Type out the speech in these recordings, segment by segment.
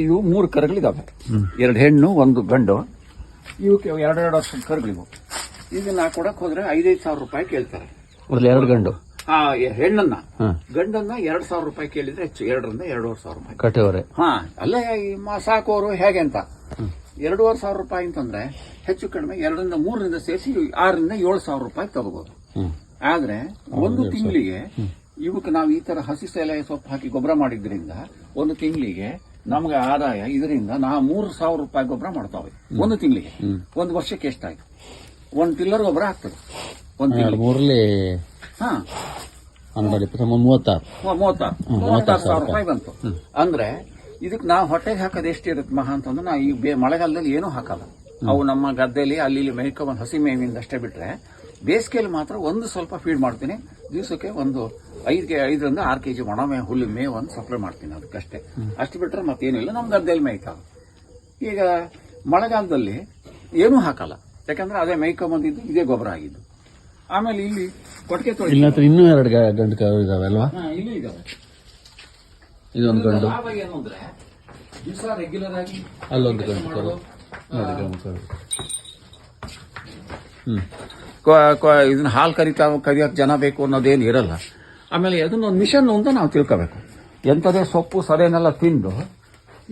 ಇವು 3 ಕರುಗಳಿದಾವೆ, 2 ಹೆಣ್ಣು 1 ಗಂಡು. ಇವಕ್ಕೆ 2 ವರ್ಷದ ಕರುಗಳಿವು. ಇದನ್ನ ಕೊಡಕ್ ಹೋದ್ರೆ 5,000 ರೂಪಾಯಿ ಕೇಳ್ತಾರೆ. 2 ಗಂಡು ಹೆಣ್ಣನ್ನ. ಗಂಡನ್ನ 2,000 ರೂಪಾಯಿ ಕೇಳಿದ್ರೆ ಹೆಚ್ಚು, 2ರಿಂದ 2,500 ರೂಪಾಯಿ ಕಟ್ಟೆವರೆ. ಅಲ್ಲೇ ಸಾಕೋರು ಹೇಗೆ ಅಂತ 2,500 ರೂಪಾಯಿ ಅಂತಂದ್ರೆ ಹೆಚ್ಚು ಕಡಿಮೆ 2ರಿಂದ 3ರಿಂದ ಸೇರಿಸಿ 6ರಿಂದ 7,000 ರೂಪಾಯಿ ತಗೋಬಹುದು. ಆದ್ರೆ ಒಂದು ತಿಂಗಳಿಗೆ ಇವಕ್ಕೆ ನಾವು ಈ ತರ ಹಸಿ ಎಲೆ ಸೊಪ್ಪು ಹಾಕಿ ಗೊಬ್ಬರ ಮಾಡಿದ್ರಿಂದ ಒಂದು ತಿಂಗಳಿಗೆ ನಮ್ಗೆ ಆದಾಯ ಇದರಿಂದ ನಾವು 3,000 ರೂಪಾಯಿ ಗೊಬ್ಬರ ಮಾಡ್ತಾವೆ ಒಂದು ತಿಂಗಳಿಗೆ. ಒಂದು ವರ್ಷಕ್ಕೆ ಎಷ್ಟಾಯ್ತು? 1 ಟಿಲ್ಲರ್ ಗೊಬ್ಬರ ಆಗ್ತದೆ ಒಂದು ತಿಂಗಳಿಗೆ. 36,000 ರೂಪಾಯಿ ಬಂತು ಅಂದ್ರೆ ಇದಕ್ಕೆ ನಾವು ಹೊಟ್ಟೆಗೆ ಹಾಕೋದು ಎಷ್ಟಿರುತ್ತೆ ಮಹಾ ಅಂತಂದ್ರೆ ನಾವು ಈ ಮಳೆಗಾಲದಲ್ಲಿ ಏನೂ ಹಾಕಲ್ಲ. ಅವು ನಮ್ಮ ಗದ್ದೆಯಲ್ಲಿ ಅಲ್ಲಿ ಮೇಯ್ಕೊಂಡ್ ಹಸಿ ಮೇವಿಂದ ಅಷ್ಟೇ ಬಿಟ್ರೆ, ಬೇಸಿಗೆಯಲ್ಲಿ ಮಾತ್ರ ಒಂದು ಸ್ವಲ್ಪ ಫೀಡ್ ಮಾಡ್ತೀನಿ. ದಿವಸಕ್ಕೆ ಒಂದು 5ರಿಂದ 6 ಕೆಜಿ ಒಣ ಹುಲ್ಲು ಮೇವನ್ನು ಸಪ್ಲೈ ಮಾಡ್ತೀನಿ ಅದಕ್ಕಷ್ಟೇ. ಅಷ್ಟು ಬಿಟ್ರೆ ಮತ್ತೇನಿಲ್ಲ, ನಮ್ಮ ಗದ್ದೆಯಲ್ಲಿ ಮೇಯ್ತಾವೆ. ಈಗ ಮಳೆಗಾಲದಲ್ಲಿ ಏನೂ ಹಾಕಲ್ಲ, ಯಾಕಂದ್ರೆ ಅದೇ ಮೇಯ್ಕೊಂಬಂದಿದ್ದು ಇದೇ ಗೊಬ್ಬರ ಆಗಿದ್ದು. ಆಮೇಲೆ ಇಲ್ಲಿ ಕೊಟ್ಟಿಗೆ ತೊಳಿ ಇನ್ನೂ 2 ಗಂಡು ಕರು ಇದಾವೆ ಅಲ್ವಾ? ಇಲ್ಲೂ ಇದಾವೆ. ಇದೊಂದು ಗಂಡು. ಏನು ಅಂದ್ರೆ ದಿವಸ ರೆಗ್ಯುಲರ್ ಆಗಿ ಅಲ್ಲೊಂದು ಗಂಡು ಕರು. ಇದನ್ನ ಹಾಲು ಕರಿಯಕ್ ಜನ ಬೇಕು ಅನ್ನೋದೇನು ಇರಲ್ಲ. ಆಮೇಲೆ ಅದನ್ನೊಂದು ಮಿಷನ್ ಅಂತ ನಾವು ತಿಳ್ಕೋಬೇಕು. ಎಂಥದೇ ಸೊಪ್ಪು ಸದೇನೆಲ್ಲ ತಿಂದು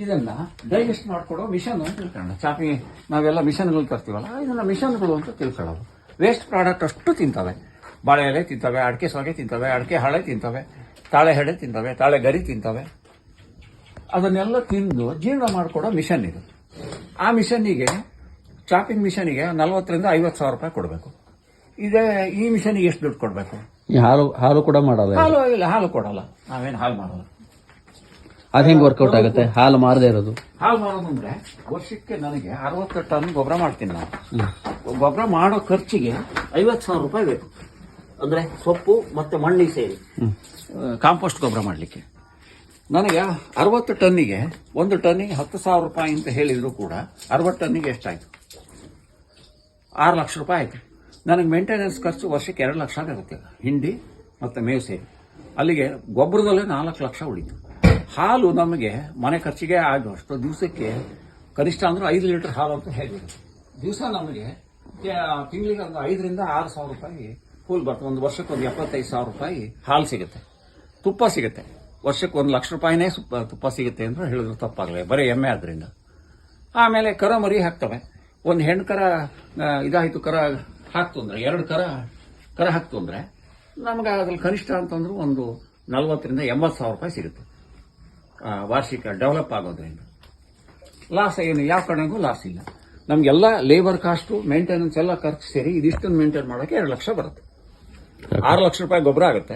ಇದನ್ನ ಡೈಜೆಸ್ಟ್ ಮಾಡ್ಕೊಡೋ ಮಿಷನ್ ಅಂತ ತಿಳ್ಕೊಳ್ಳೋಣ. ಚಾಪಿ ನಾವೆಲ್ಲ ಮಿಷನ್ಗಳು ತರ್ತೀವಲ್ಲ, ಇದನ್ನ ಮಿಷನ್ಗಳು ಅಂತ ತಿಳ್ಕೊಳ್ಳೋದು. ವೇಸ್ಟ್ ಪ್ರಾಡಕ್ಟ್ ಅಷ್ಟು ತಿಂತವೆ. ಬಾಳೆ ಎಲೆ ತಿಂತವೆ, ಅಡಿಕೆ ಸೊಗೆ ತಿಂತವೆ, ಅಡಿಕೆ ಹಾಳೆ ತಿಂತವೆ, ತಾಳೆ ಹೆಡೆ ತಿಂತವೆ, ತಾಳೆ ಗರಿ ತಿಂತವೆ. ಅದನ್ನೆಲ್ಲ ತಿಂದು ಜೀರ್ಣ ಮಾಡಿಕೊಡೋ ಮಿಷನ್ ಇದು. ಆ ಮಿಷನ್ನಿಗೆ, ಚಾಪಿಂಗ್ ಮಿಷನ್ಗೆ 40,000ರಿಂದ 50,000 ರೂಪಾಯಿ ಕೊಡಬೇಕು. ಈ ಮಿಷನ್ಗೆ ಎಷ್ಟು ದುಡ್ಡು ಕೊಡಬೇಕು? ಹಾಲು ಕೂಡ ಮಾಡಲ್ಲ? ಹಾಲು ಕೊಡಲ್ಲ, ನಾವೇನು ಹಾಲು ಮಾಡಲ್ಲ. ಅದು ಹೆಂಗ್ ವರ್ಕೌಟ್ ಆಗುತ್ತೆ ಹಾಲು ಮಾರದೇ ಇರೋದು? ಹಾಲು ಮಾಡೋದು ಅಂದ್ರೆ ವರ್ಷಕ್ಕೆ ನನಗೆ 60 ಟನ್ ಗೊಬ್ಬರ ಮಾಡ್ತೀನಿ ನಾನು. ಗೊಬ್ಬರ ಮಾಡೋ ಖರ್ಚಿಗೆ 50,000 ರೂಪಾಯಿ ಬೇಕು. ಅಂದ್ರೆ ಸೊಪ್ಪು ಮತ್ತೆ ಮಣ್ಣಿಗೆ ಸೇರಿ ಕಾಂಪೋಸ್ಟ್ ಗೊಬ್ಬರ ಮಾಡ್ಲಿಕ್ಕೆ ನನಗೆ 60 ಟನ್ನಿಗೆ 1 ಟನ್ನಿಗೆ 10,000 ರೂಪಾಯಿ ಅಂತ ಹೇಳಿದ್ರು ಕೂಡ 60 ಟನ್ನಿಗೆ ಎಷ್ಟಾಯ್ತು? 6 ಲಕ್ಷ ರೂಪಾಯಿ ಆಯ್ತು. ನನಗೆ ಮೇಂಟೆನೆನ್ಸ್ ಖರ್ಚು ವರ್ಷಕ್ಕೆ 2 ಲಕ್ಷ ಆಗುತ್ತೆ, ಹಿಂಡಿ ಮತ್ತೆ ಮೇವು ಸೇರಿ. ಅಲ್ಲಿಗೆ ಗೊಬ್ಬರದಲ್ಲೇ 4 ಲಕ್ಷ ಉಳಿತು. ಹಾಲು ನಮಗೆ ಮನೆ ಖರ್ಚಿಗೆ ಆಗುವಷ್ಟು ದಿವಸಕ್ಕೆ ಕನಿಷ್ಠ ಅಂದ್ರೆ 5 ಲೀಟರ್ ಹಾಲು ಅಂತ ಹೇಳಿರುತ್ತೆ. ದಿವಸ ನಮಗೆ ತಿಂಗಳಿಗೆ ಒಂದು 5ರಿಂದ 6,000 ರೂಪಾಯಿ ಫುಲ್ ಬರ್ತದೆ. ಒಂದು ವರ್ಷಕ್ಕೆ ಒಂದು 75,000 ರೂಪಾಯಿ ಹಾಲು ಸಿಗುತ್ತೆ. ತುಪ್ಪ ಸಿಗುತ್ತೆ ವರ್ಷಕ್ಕೆ 1 ಲಕ್ಷ ರೂಪಾಯಿನೇ ತುಪ್ಪ ಸಿಗುತ್ತೆ ಅಂದ್ರೆ ಹೇಳಿದ್ರು ತಪ್ಪಾಗಲ್ಲ, ಬರೀ ಎಮ್ಮೆ ಆದ್ರಿಂದ. ಆಮೇಲೆ ಕರ ಮರಿ ಹಾಕ್ತವೆ. ಒಂದು ಹೆಣ್ಣು ಕರ ಇದಾಯ್ತು, ಕರ ಹಾಕ್ತು ಅಂದ್ರೆ 2 ಕರ ಹಾಕ್ತು ಅಂದ್ರೆ ನಮ್ಗೆ ಅದ್ರಲ್ಲಿ ಕನಿಷ್ಠ ಅಂತಂದ್ರು ಒಂದು 40,000ರಿಂದ 80,000 ರೂಪಾಯಿ ಸಿಗುತ್ತೆ ವಾರ್ಷಿಕ ಡೆವಲಪ್ ಆಗೋದ್ರಿಂದ. ಲಾಸ್ ಏನು, ಯಾವ ಕಡೆಗೂ ಲಾಸ್ ಇಲ್ಲ. ನಮ್ಗೆಲ್ಲ ಲೇಬರ್ ಕಾಸ್ಟು ಮೇಂಟೆನೆನ್ಸ್ ಎಲ್ಲ ಖರ್ಚು ಸೇರಿ ಇದಿಷ್ಟನ್ನು ಮೇಂಟೈನ್ ಮಾಡೋಕೆ 2 ಲಕ್ಷ ಬರುತ್ತೆ. 6 ಲಕ್ಷ ರೂಪಾಯಿ ಗೊಬ್ಬರ ಆಗುತ್ತೆ.